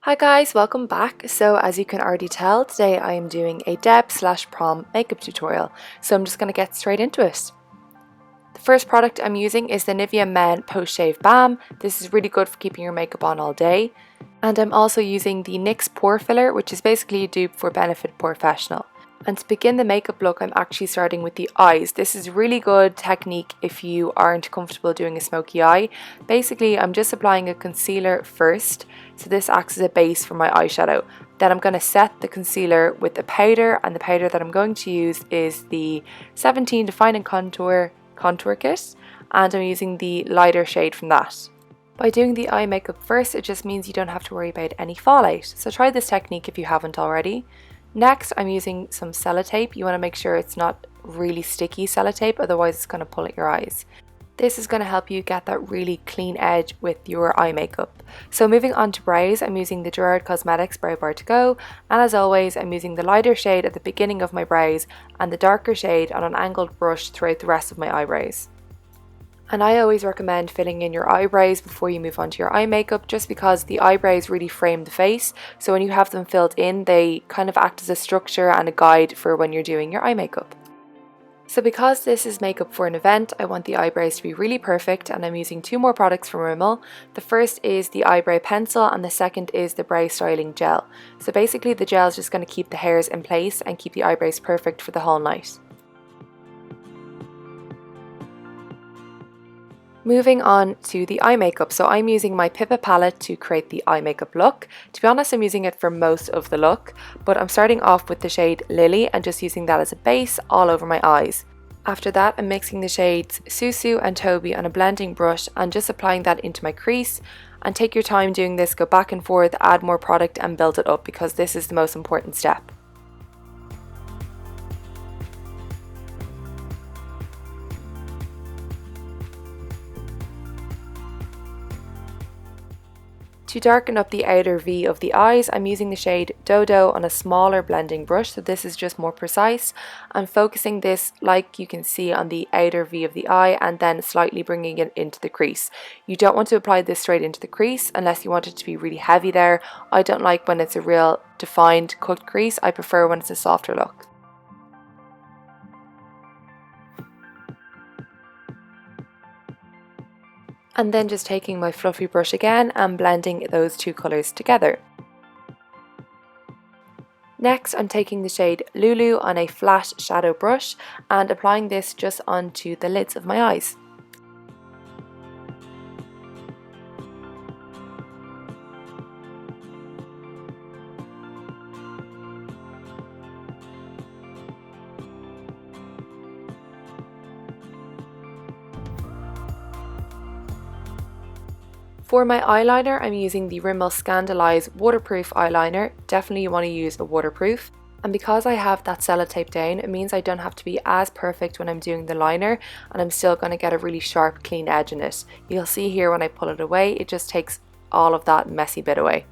Hi guys, welcome back. So as you can already tell, today I am doing a Debs/Prom makeup tutorial. So I'm just going to get straight into it. The first product I'm using is the Nivea Men Post Shave Balm. This is really good for keeping your makeup on all day. And I'm also using the NYX Pore Filler, which is basically a dupe for Benefit Professional. And to begin the makeup look, I'm actually starting with the eyes. This is a really good technique if you aren't comfortable doing a smoky eye. Basically, I'm just applying a concealer first, so this acts as a base for my eyeshadow. Then I'm going to set the concealer with a powder, and the powder that I'm going to use is the 17 Define and Contour Kit, and I'm using the lighter shade from that. By doing the eye makeup first, it just means you don't have to worry about any fallout, so try this technique if you haven't already. Next, I'm using some sellotape. You want to make sure it's not really sticky sellotape, otherwise it's going to pull at your eyes. This is going to help you get that really clean edge with your eye makeup. So moving on to brows, I'm using the Gerard Cosmetics Brow Bar to Go, and as always I'm using the lighter shade at the beginning of my brows and the darker shade on an angled brush throughout the rest of my eyebrows. And I always recommend filling in your eyebrows before you move on to your eye makeup, just because the eyebrows really frame the face, so when you have them filled in they kind of act as a structure and a guide for when you're doing your eye makeup. So because this is makeup for an event, I want the eyebrows to be really perfect, and I'm using two more products from Rimmel. The first is the eyebrow pencil and the second is the brow styling gel. So basically the gel is just going to keep the hairs in place and keep the eyebrows perfect for the whole night. Moving on to the eye makeup, so I'm using my Pippa palette to create the eye makeup look. To be honest, I'm using it for most of the look, but I'm starting off with the shade Lily and just using that as a base all over my eyes. After that, I'm mixing the shades Susu and Toby on a blending brush and just applying that into my crease. And take your time doing this, go back and forth, add more product and build it up, because this is the most important step. To darken up the outer V of the eyes, I'm using the shade Dodo on a smaller blending brush, so this is just more precise. I'm focusing this, like you can see, on the outer V of the eye and then slightly bringing it into the crease. You don't want to apply this straight into the crease unless you want it to be really heavy there. I don't like when it's a real defined cut crease, I prefer when it's a softer look. And then just taking my fluffy brush again and blending those two colours together. Next, I'm taking the shade Lulu on a flat shadow brush and applying this just onto the lids of my eyes. For my eyeliner, I'm using the Rimmel Scandaleyes waterproof eyeliner. Definitely you want to use a waterproof. And because I have that sellotape down, it means I don't have to be as perfect when I'm doing the liner, and I'm still going to get a really sharp, clean edge in it. You'll see here when I pull it away, it just takes all of that messy bit away.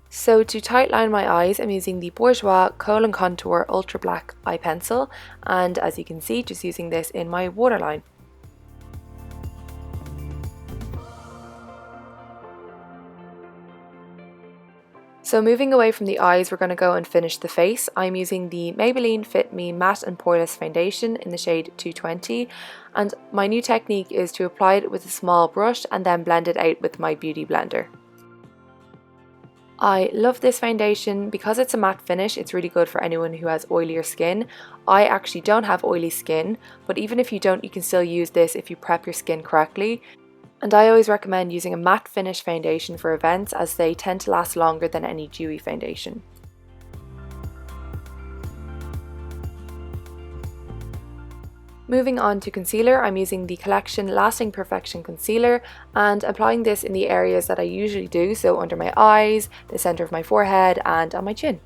So to tightline my eyes, I'm using the Bourjois Kohl Contour Ultra Black Eye Pencil, and as you can see, just using this in my waterline. So moving away from the eyes, we're going to go and finish the face. I'm using the Maybelline Fit Me Matte and Poreless Foundation in the shade 220, and my new technique is to apply it with a small brush and then blend it out with my beauty blender. I love this foundation because it's a matte finish. It's really good for anyone who has oilier skin. I actually don't have oily skin, but even if you don't, you can still use this if you prep your skin correctly. And I always recommend using a matte finish foundation for events, as they tend to last longer than any dewy foundation. Moving on to concealer, I'm using the Collection Lasting Perfection Concealer and applying this in the areas that I usually do, so under my eyes, the centre of my forehead and on my chin.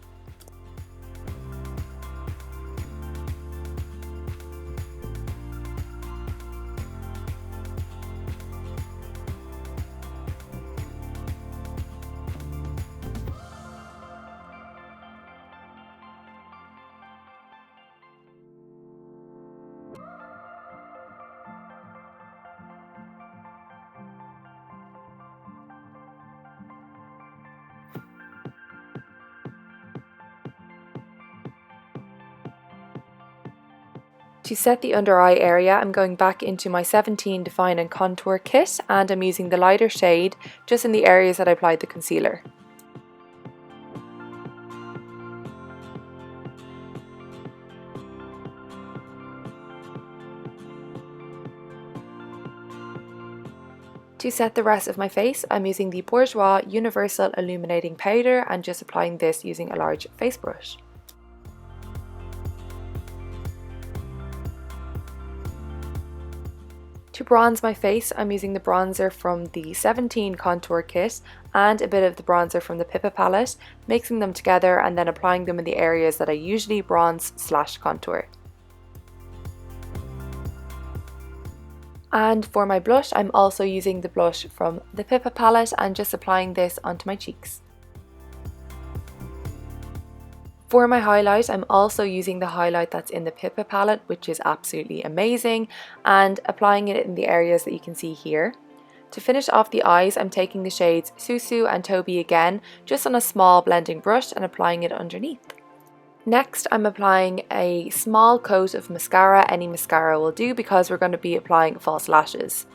To set the under eye area, I'm going back into my 17 Define and Contour kit, and I'm using the lighter shade just in the areas that I applied the concealer. To set the rest of my face, I'm using the Bourjois Universal Illuminating Powder and just applying this using a large face brush. To bronze my face, I'm using the bronzer from the 17 Contour Kit and a bit of the bronzer from the Pippa palette, mixing them together and then applying them in the areas that I usually bronze/contour. And for my blush, I'm also using the blush from the Pippa palette and just applying this onto my cheeks. For my highlight, I'm also using the highlight that's in the Pippa palette, which is absolutely amazing, and applying it in the areas that you can see here. To finish off the eyes, I'm taking the shades Susu and Toby again, just on a small blending brush and applying it underneath. Next, I'm applying a small coat of mascara. Any mascara will do because we're going to be applying false lashes.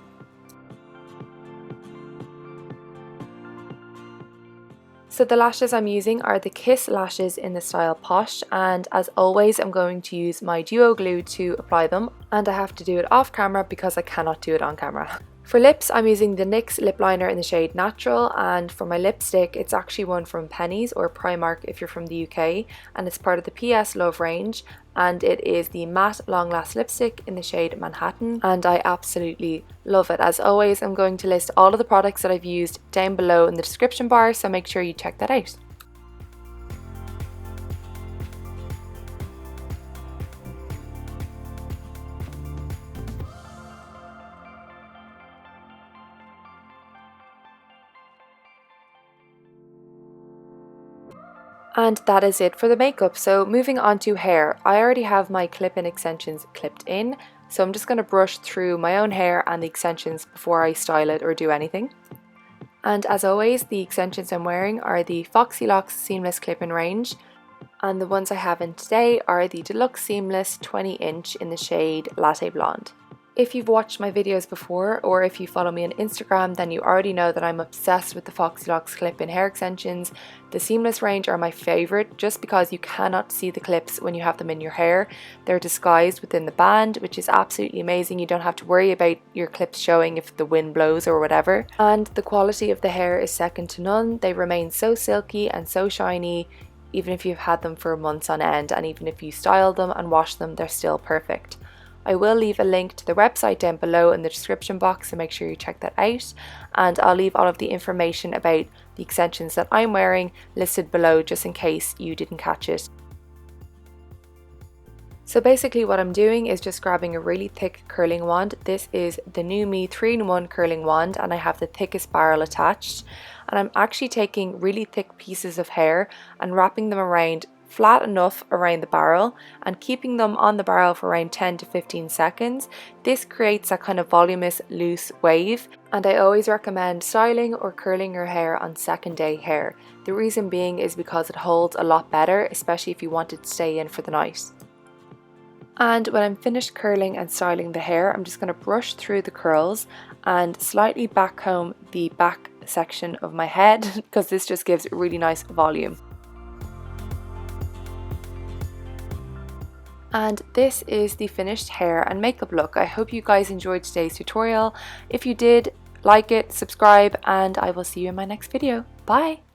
So the lashes I'm using are the Kiss lashes in the style Posh, and as always I'm going to use my duo glue to apply them, and I have to do it off camera because I cannot do it on camera. For lips, I'm using the NYX lip liner in the shade Natural, and for my lipstick it's actually one from Pennies or Primark if you're from the UK, and it's part of the PS Love range, and it is the matte long last lipstick in the shade Manhattan, and I absolutely love it. As always, I'm going to list all of the products that I've used down below in the description bar, so make sure you check that out. And that is it for the makeup. So moving on to hair, I already have my clip-in extensions clipped in, so I'm just going to brush through my own hair and the extensions before I style it or do anything. And as always, the extensions I'm wearing are the Foxy Locks Seamless Clip-in range, and the ones I have in today are the Deluxe Seamless 20-inch in the shade Latte Blonde. If you've watched my videos before, or if you follow me on Instagram, then you already know that I'm obsessed with the Foxy Locks clip-in hair extensions. The seamless range are my favourite just because you cannot see the clips when you have them in your hair. They're disguised within the band, which is absolutely amazing. You don't have to worry about your clips showing if the wind blows or whatever. And the quality of the hair is second to none. They remain so silky and so shiny, even if you've had them for months on end, and even if you style them and wash them, they're still perfect. I will leave a link to the website down below in the description box, so make sure you check that out, and I'll leave all of the information about the extensions that I'm wearing listed below just in case you didn't catch it. So basically what I'm doing is just grabbing a really thick curling wand. This is the New Me 3-in-1 curling wand, and I have the thickest barrel attached, and I'm actually taking really thick pieces of hair and wrapping them around flat enough around the barrel and keeping them on the barrel for around 10 to 15 seconds. This creates a kind of voluminous loose wave, and I always recommend styling or curling your hair on second day hair. The reason being is because it holds a lot better, especially if you want it to stay in for the night. And when I'm finished curling and styling the hair, I'm just going to brush through the curls and slightly backcomb the back section of my head because this just gives really nice volume. And this is the finished hair and makeup look. I hope you guys enjoyed today's tutorial. If you did, like it, subscribe, and I will see you in my next video. Bye!